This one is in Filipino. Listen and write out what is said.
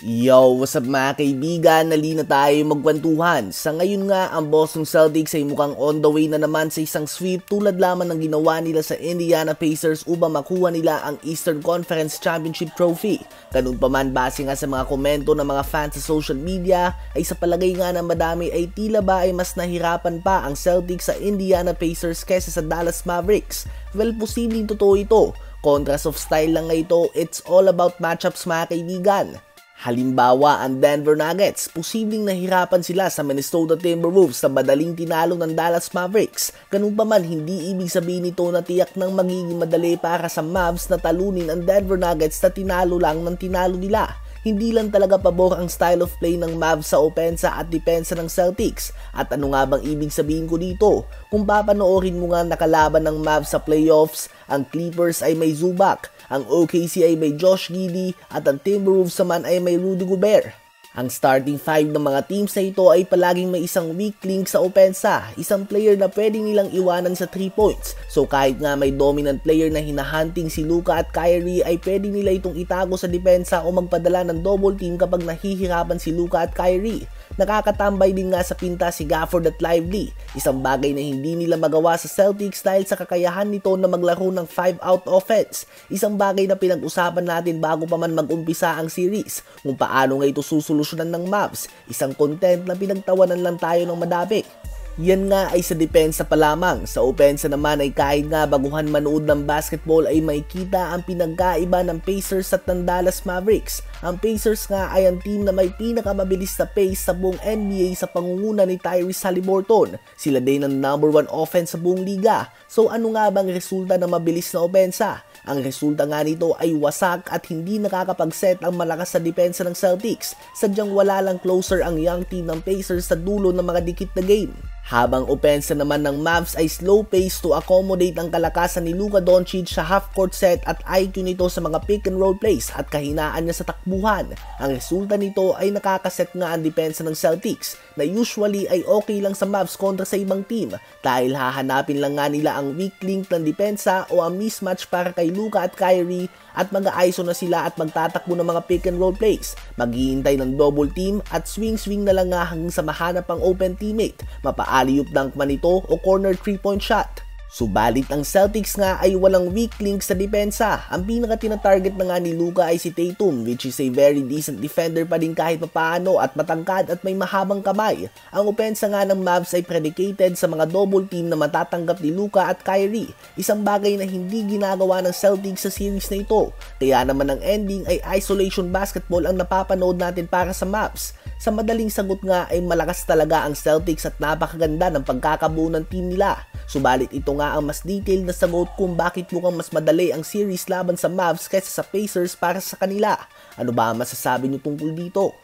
Yo, what's up mga kaibigan? Nali na tayo magkwentuhan. Sa ngayon nga, ang Boston Celtics ay mukhang on the way na naman sa isang sweep tulad lamang ng ginawa nila sa Indiana Pacers upang makuha nila ang Eastern Conference Championship Trophy. Ganun pa man, base nga sa mga komento ng mga fans sa social media, ay sa palagay nga ng madami ay tila ba ay mas nahirapan pa ang Celtics sa Indiana Pacers kaysa sa Dallas Mavericks. Well, posibleng totoo ito. Contrast of style lang nga ito, it's all about matchups mga kaibigan. Halimbawa, ang Denver Nuggets, posibleng nahirapan sila sa Minnesota Timberwolves na madaling tinalo ng Dallas Mavericks. Ganun pa man, hindi ibig sabihin nito na tiyak nang magiging madali para sa Mavs na talunin ang Denver Nuggets na tinalo lang ng tinalo nila. Hindi lang talaga pabor ang style of play ng Mavs sa opensa at depensa ng Celtics. At ano nga bang ibig sabihin ko dito? Kung papanoorin mo nga nakalaban ng Mavs sa playoffs, ang Clippers ay may Zubac, ang OKC ay may Josh Giddey, at ang Timberwolves naman ay may Rudy Gobert. Ang starting five ng mga teams na ito ay palaging may isang weak link sa opensa, isang player na pwede nilang iwanan sa 3 points. So kahit nga may dominant player na hinahunting si Luka at Kyrie ay pwede nila itong itago sa depensa o magpadala ng double team kapag nahihirapan si Luka at Kyrie. Nakakatambay din nga sa pinta si Gafford at Lively, isang bagay na hindi nila magawa sa Celtics dahil sa kakayahan nito na maglaro ng 5-out offense. Isang bagay na pinag-usapan natin bago pa man mag-umpisa ang series, kung paano nga ito susolusyonan ng Mavs, isang content na pinagtawanan lang tayo ng madami. Yan nga ay sa depensa pa lamang. Sa opensa naman ay kahit nga baguhan manood ng basketball ay makikita ang pinagkaiba ng Pacers at ng Dallas Mavericks. Ang Pacers nga ay ang team na may pinakamabilis na pace sa buong NBA sa pangunguna ni Tyrese Haliburton. Sila din ang #1 offense sa buong liga. So ano nga bang resulta ng mabilis na opensa? Ang resulta nga nito ay wasak at hindi nakakapag-set ang malakas na depensa ng Celtics. Sadyang wala lang closer ang young team ng Pacers sa dulo ng mga dikit na game. Habang opensa naman ng Mavs ay slow pace to accommodate ang kalakasan ni Luka Doncic sa half-court set at IQ nito sa mga pick and roll plays at kahinaan niya sa takbuhan. Ang resulta nito ay nakakaset nga ang depensa ng Celtics na usually ay okay lang sa Mavs kontra sa ibang team dahil hahanapin lang nga nila ang weak link ng depensa o ang mismatch para kay Luka at Kyrie at mag-ISO na sila at magtatakbo ng mga pick and roll plays. Maghihintay ng double team at swing-swing na lang nga hanggang sa mahanap ang open teammate, mapa-alley-oop dunk man ito o corner 3-point shot. Subalit ang Celtics nga ay walang weak link sa depensa. Ang pinaka-tina-target na nga ni Luka ay si Tatum, which is a very decent defender pa din kahit papaano at matangkad at may mahabang kamay. Ang opensa nga ng Mavs ay predicated sa mga double team na matatanggap ni Luka at Kyrie, isang bagay na hindi ginagawa ng Celtics sa series na ito. Kaya naman ang ending ay isolation basketball ang napapanood natin para sa Mavs. Sa madaling sagot nga ay malakas talaga ang Celtics at napakaganda ng pagkakabuo ng team nila. Subalit ito nga ang mas detailed na sagot kung bakit mukhang mas madali ang series laban sa Mavs kaysa sa Pacers para sa kanila. Ano ba ang masasabi niyo tungkol dito?